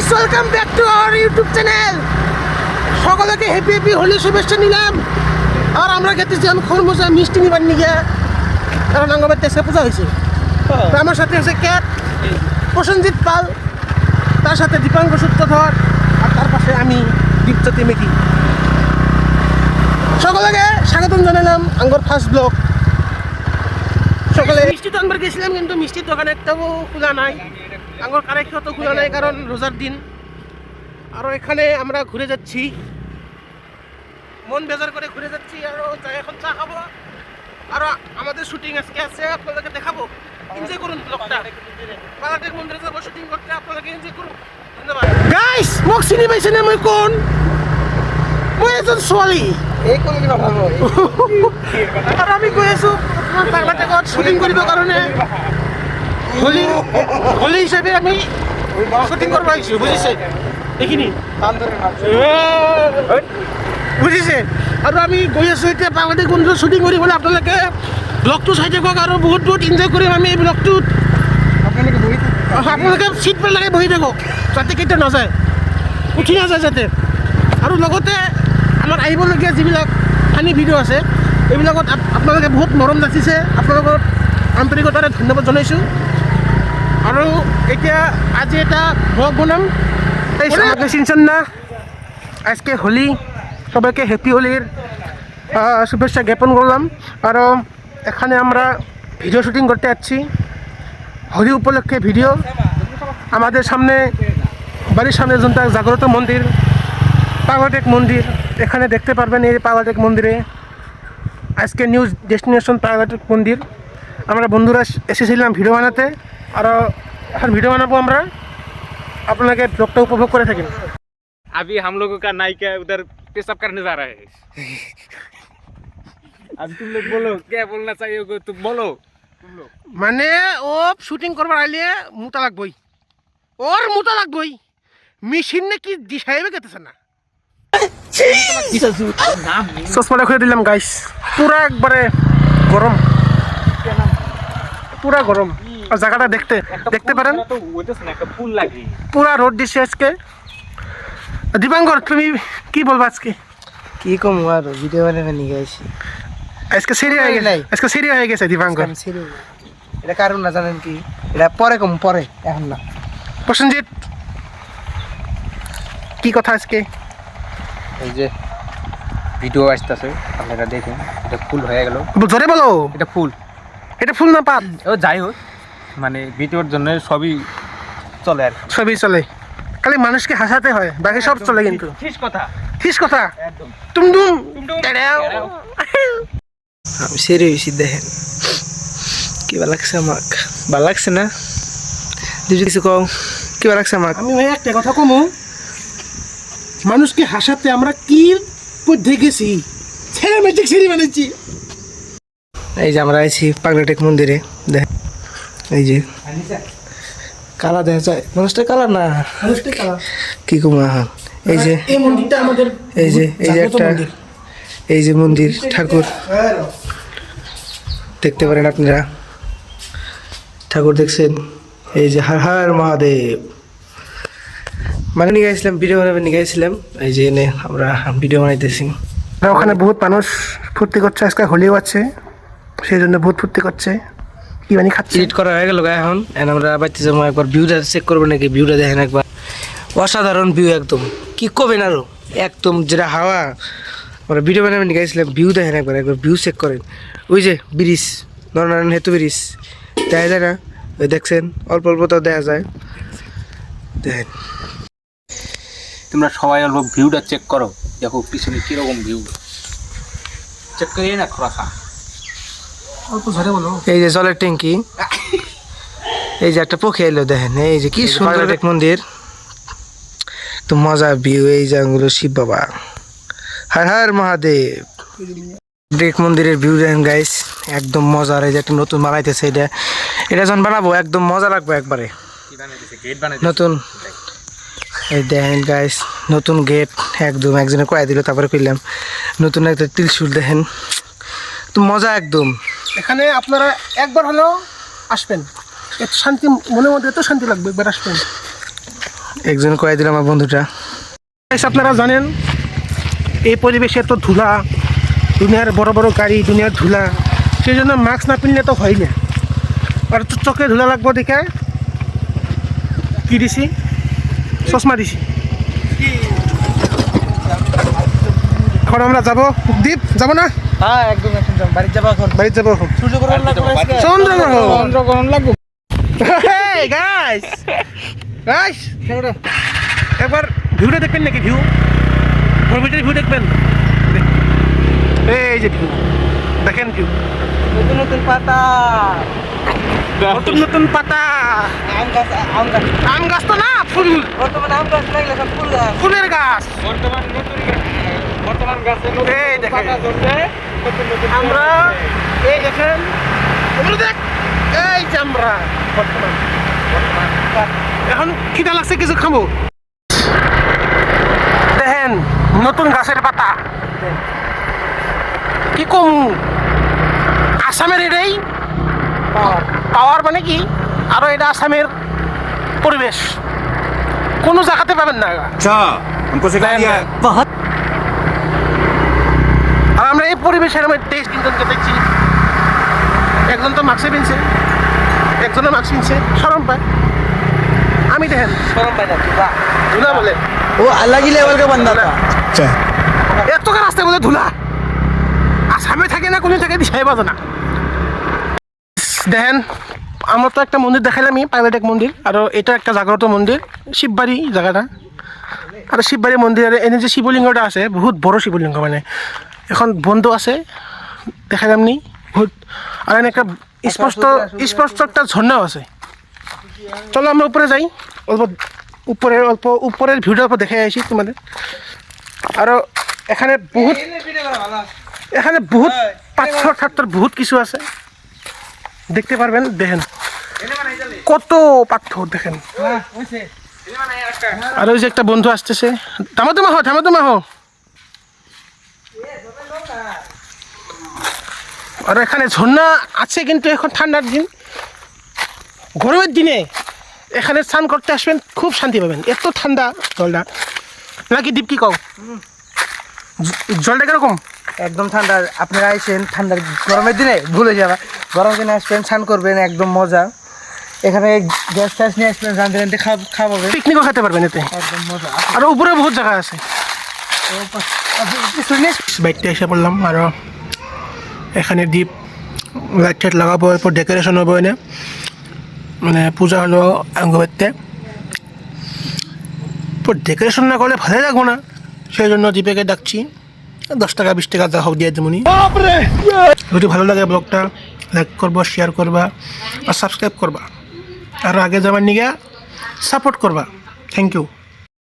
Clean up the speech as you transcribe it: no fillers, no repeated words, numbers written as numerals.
Guys welcome back to our YouTube channel. সকলকে happy happy Holi শুভেচ্ছা নিলাম। আর আমরা খেতেছি আমি খরমুজা মিষ্টি নিবার নিয়ে, কারণ আমার তেসে পূজা হয়েছে। তো আমার সাথে আছে ক্যাট প্রসেনজিৎ পাল, তার সাথে দীপাঙ্কর সূত্রধর, আর তার পাশে আমি দীপজ্যোতি মেকি। সকলকে স্বাগতম জানালাম আমার ফার্স্ট ব্লগ। সকালে মিষ্টি তো আমরা গেছিলাম, কিন্তু মিষ্টির দোকান একটাও খোলা নাই, আমার কারেক্ট তো খোলা নাই, কারণ রোজার দিন। আরও এখানে আমরা ঘুরে যাচ্ছি, মন বেজার করে ঘুরে যাচ্ছি। আরও এখন চা খাবো, আরও আমাদের শুটিং আজকে আছে, আপনাদেরকে দেখাবো। এনজয় করুন ব্লগটা। পালাটেক মন্দিরে যাবো শুটিং করতে, আপনাদেরকে এনজয় করুন। ধন্যবাদ গাইস। মোক চিনি পাইছে না? মই কোন? মই এজন ছোৱালী। আৰু আমি গৈ আছো পালাটেকত শুটিং কৰিবৰ কাৰণে। হোলি হিচাপে আমি শুটিং কৰিব আহিছোঁ, বুজিছে? এইখিনি বুজিছে? আৰু আমি গৈ আছোঁ এতিয়া পালাটেক মন্দিৰত শ্বুটিং কৰিবলৈ। আপোনালোকে ব্লগটো চাই থাকক আৰু বহুত বহুত এনজয় কৰিম আমি এই ব্লগটোত। আপোনালোকে চিট বেল্ট লগাই বহি থাকক, যাতে কেতিয়া নাযায়, উঠি নাযায় যাতে। আৰু লগতে আমাৰ আহিবলগীয়া যিবিলাক ফানি ভিডিঅ' আছে, এইবিলাকত আপোনালোকে বহুত মৰম যাচিছে, আপোনালোকৰ আন্তৰিকতাৰে ধন্যবাদ জনাইছোঁ। আৰু এতিয়া আজি এটা ব্লগ বনাম। আমাকে চিনছেন না? আজকে হোলি, সবাইকে হ্যাপি হোলির শুভেচ্ছা জ্ঞাপন করলাম। আরও এখানে আমরা ভিডিও শুটিং করতে যাচ্ছি, হোলি উপলক্ষে ভিডিও। আমাদের সামনে, বাড়ির সামনে যেটা জাগ্রত মন্দির, পাগলাটেক মন্দির, এখানে দেখতে পারবেন এই পাগলাটেক মন্দিরে আজকে নিউ ডেস্টিনেশন পাগলাটেক মন্দির। আমরা বন্ধুরা এসেছিলাম ভিডিও বানাতে, আরও এখন ভিডিও বানাবো আমরা, আপনাকে ব্লগটা উপভোগ করে থাকেন। अभी हम लोगों का नायिका उधर पेशाब करने जा रहा है। अभी तुम लोग बोलो क्या बोलना चाहिए, तुम बोलो। মানে ও শুটিং করবার আইলে মোটা লাগবই, ওর মোটা লাগবই। মেশিন নাকি দিশাইবে গেতেছে না। চশমাটা খুলে দিলাম গাইস, পুরা একবারে গরম, পুরা গরম। আর জায়গাটা দেখতে পারেন, পুরা রোদ দিচ্ছে আজকে। দীপাঙ্কর, তুমি কি বলবো আজকে? কি কম আর ভিডিও বানাবে নিয়ে গেছি আজকে সেরি হয়ে গেছে, আজকে সেরি হয়ে গেছে দীপাঙ্কর। এটা কারণ না জানেন কি, এটা পরে কম, পরে, এখন না। প্রসেনজিৎ, কি কথা আজকে? এই যে ভিডিও আসতেছে, আপনারা দেখেন। এটা ফুল হয়ে গেল, জোরে বলো। এটা ফুল, এটা ফুল না পাত? ও যাই হোক, মানে ভিডিওর জন্য সবই চলে আর সবই চলে, খালি মানুষকে হাসাতে হয়, বাকি সব চলে। কিন্তু ঠিক কথা, ঠিক কথা। একদম তুমদুম আমি সেরে হয়েছি, দেখেন কি ভালো লাগছে আমাক। ভালো লাগছে না? যদি কিছু কও, কি ভালো লাগছে আমাক? আমি ভাই একটা কথা কমু, মানুষকে হাসাতে আমরা কি পদ্ধতি গেছি, ছেড়ে ম্যাজিক সিঁড়ি বানাচ্ছি। এই যে আমরা আইছি পাগলাটেক মন্দিরে, দেখেন এই যে কালা দেখা যায়, মানুষটা কালা না, মানুষটা কালা। কি কম এখন। এই যে এই মন্দিরটা আমাদের, এই যে একটা, এই যে মন্দির ঠাকুর দেখতে পারেন আপনারা, ঠাকুর দেখছেন। এই যে হর হর মহাদেব, মানে নিয়ে গেছিলাম ভিডিও বানাবে, নিয়ে গেছিলাম। এই যে এনে আমরা ভিডিও বানাইতেছি। ওখানে বহুত মানুষ ফুর্তি করছে, আজকে হোলিও আছে, সেই জন্য বহুত ফুর্তি করছে। কি বানি খাচ্ছে, এডিট করা হয়ে গেল এখন। আমরা বাড়িতে যাবো, একবার ভিউটা চেক করবো নাকি, ভিউটা দেখেন একবার, অসাধারণ ভিউ একদম। কি করবেন আরো, একদম যেটা হাওয়া। আমরা ভিডিও বানাবে নিয়ে গেছিলাম, ভিউ দেখেন একবার, একবার ভিউ চেক করেন। ওই যে ব্রিজ, নরনারায়ণ হেতু ব্রিজ দেখা যায় না? ওই দেখছেন, অল্প অল্প তো দেখা যায়, দেখেন। তোমরা সবাই লোক ভিউটা চেক করো, দেখো পিছনে কিরকম ভিউ, চেক করিয়ে না খোরাসা। অল্প ঝরে বলো। এই যে জলের ট্যাঙ্কি, এই যে একটা পক্ষী এলো, দেখেন এই যে কি সুন্দর এক মন্দির, তো মজা ভিউ। এই যে আঙ্গুলো শিব বাবা, হর হর মহাদেব। ব্রেক মন্দিরের ভিউ দেখেন গাইস, একদম মজার। এই যে একটা নতুন বানাইতেছে, এটা যখন বানাবো একদম মজা লাগবে একবারে। নতুন এই দেখেন গাইস, নতুন গেট একদম, একজনে কয়ে দিল, তারপরে কইলাম নতুন একটা ত্রিশূল দেখেন, তো মজা একদম। এখানে আপনারা একবার হলেও আসবেন, এত শান্তি, মনের মধ্যে এত শান্তি লাগবে, একবার আসবেন। একজন কয়ে দিল আমার বন্ধুটা। Guys, আপনারা জানেন এই পরিবেশে তো ধুলা, দুনিয়ার বড় বড় গাড়ি, দুনিয়ার ধুলা, সেই জন্য মাস্ক না পিনলে তো হয় না। আর চোখে ধুলা লাগবো দেখে কি দিছি, চশমা দিছি। এখন আমরা যাবো দ্বীপ, যাবো না? হ্যাঁ একদম এখন যাম, বাড়ি যাবো এখন। বাড়িতে যাবো এখন। সূর্যগ্রহণ লাগবে আজকে। চন্দ্রগ্রহণ লাগবো। Hey guys, একবার ভিউটা দেখবেন নাকি? ভিউ ভিডিওর ভিউ দেখবেন? এই যে ভিউ দেখেন, ভিউ নতুন নতুন পাতা, নতুন নতুন পাতা। আম গাছ, আম গাছ। আম গাছ তো না, ফুল, বর্তমানে আম গাছ লাগলে সব ফুল গাছ। ফুলের গাছ। বর্তমান গাছে এই দেখেন ধরছে, আমরা, এই দেখেন ওগুলো দেখ, এই যে আমরা বর্তমান এখন খিদা লাগছে, কিছু খাবো। দেখেন নতুন গাছের পাতা, কি কম আসামের এটাই পাওয়ার, মানে কি আরো এটা আসামের পরিবেশ কোনো জায়গাতে পাবেন না। अच्छा हमको सिखा दिया है। আর আমরা এই পরিবেশের মধ্যে তিনজনকে দেখছি, একজন তো মাস্ক পিনছে, একজনের মাস্ক পিনছে, শরম পায়। আমি দেখেন শরম পাই না ধুলা। ধুলা বলে, ও अलग ही लेवल का बंदा था। এত রাস্তায় বলে ধুলা, আসামে থাকে না কোনো থাকে দিশাই বাজে না। দেখেন আমরা তো একটা মন্দির দেখাইলামই, পাইলেট মন্দির, আর এটা একটা জাগ্রত মন্দির, শিববাড়ি জায়গাটা। আর শিববাড়ি মন্দিরের এনে যে শিবলিঙ্গটা আছে, বহুত বড় শিবলিঙ্গ, মানে এখন বন্ধ আছে, দেখাইলাম নি বহুত। আর এনে একটা স্পষ্ট স্পষ্ট একটা ঝর্ণাও আছে। চলো আমরা উপরে যাই, অল্প উপরের ভিউটা অল্প দেখে আসি তোমাদের। আরও এখানে বহুত পাথর ঠাত্তর বহুত কিছু আছে, দেখতে পারবেন। দেখেন কত পাথর, দেখেন। আর ওই যে একটা বন্ধু আসতেছে, থামো হো। আর এখানে ঝর্ণা আছে, কিন্তু এখন ঠান্ডার দিন, গরমের দিনে এখানে স্নান করতে আসবেন, খুব শান্তি পাবেন, এত ঠান্ডা জলটা। নাকি দীপ, কি কও? জলটা কিরকম? একদম ঠান্ডা। আপনারা আইসেন ঠান্ডার গরমের দিনে, ভুলে যাবা, গরমের দিনে আসবেন, স্নান করবেন, একদম মজা। এখানে গ্যাস ট্যাস নিয়ে আসবেন, রাঁধতে রাঁধতে খাওয়াবেন, পিকনিকও খেতে পারবেন এতে, একদম মজা। আর উপরে বহুত জায়গা আছে। বাইকটা এসে পড়লাম, আর এখানে দ্বীপ লাইট টাইট লাগাবো, এরপর ডেকোরেশন হবো, এনে মানে পূজা হলো আঙ্গবাড়িতে। ডেকোরেশন না করলে ভালো লাগবো না, সেই জন্য দীপেকে ডাকছি। 10 টাকা 20 টাকা যা হোক দিয়ে দেবনি। যদি ভালো লাগে ব্লগটা লাইক করবা, শেয়ার করবা, আর সাবস্ক্রাইব করবা, আর আগে যাবার নিগে সাপোর্ট করবা। Thank you.